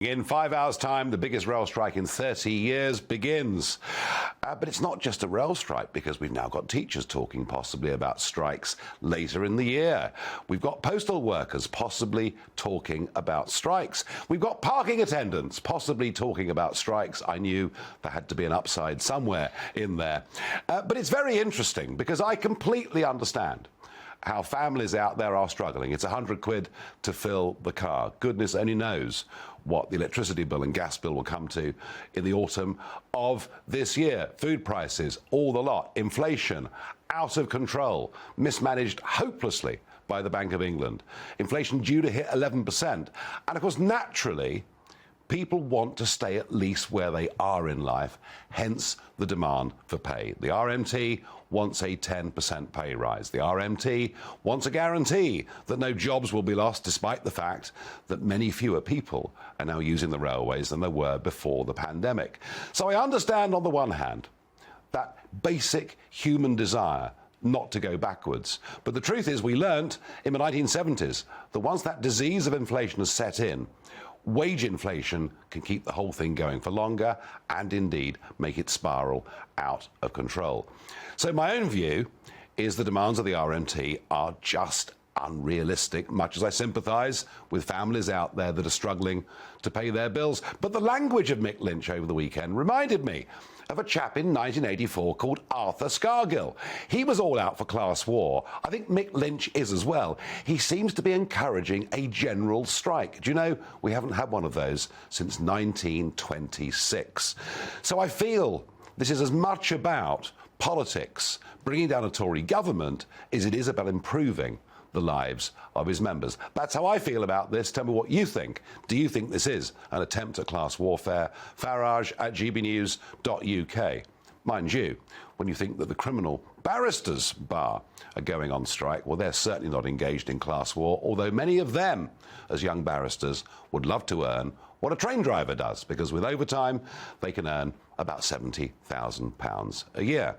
In 5 hours' time, the biggest rail strike in 30 years begins. But it's not just a rail strike, because we've now got teachers talking possibly about strikes later in the year. We've got postal workers possibly talking about strikes. We've got parking attendants possibly talking about strikes. I knew there had to be an upside somewhere in there. But it's very interesting, because I completely understand how families out there are struggling. It's 100 quid to fill the car. Goodness only knows what the electricity bill and gas bill will come to in the autumn of this year. Food prices, all the lot. Inflation, out of control, mismanaged hopelessly by the Bank of England. Inflation due to hit 11%. And of course, naturally, people want to stay at least where they are in life, hence the demand for pay. The RMT wants a 10% pay rise. The RMT wants a guarantee that no jobs will be lost, despite the fact that many fewer people are now using the railways than there were before the pandemic. So I understand, on the one hand, that basic human desire not to go backwards. But the truth is, we learnt in the 1970s that once that disease of inflation has set in, wage inflation can keep the whole thing going for longer and indeed make it spiral out of control. So my own view is the demands of the RMT are just unrealistic, much as I sympathise with families out there that are struggling to pay their bills. But the language of Mick Lynch over the weekend reminded me of a chap in 1984 called Arthur Scargill. He was all out for class war. I think Mick Lynch is as well. He seems to be encouraging a general strike. Do you know, we haven't had one of those since 1926. So I feel this is as much about politics, bringing down a Tory government, as it is about improving the lives of his members. That's how I feel about this. Tell me what you think. Do you think this is an attempt at class warfare? Farage at GBNews.uk. Mind you, when you think that the criminal barristers bar are going on strike, well, they're certainly not engaged in class war, although many of them, as young barristers, would love to earn what a train driver does, because with overtime, they can earn about £70,000 a year.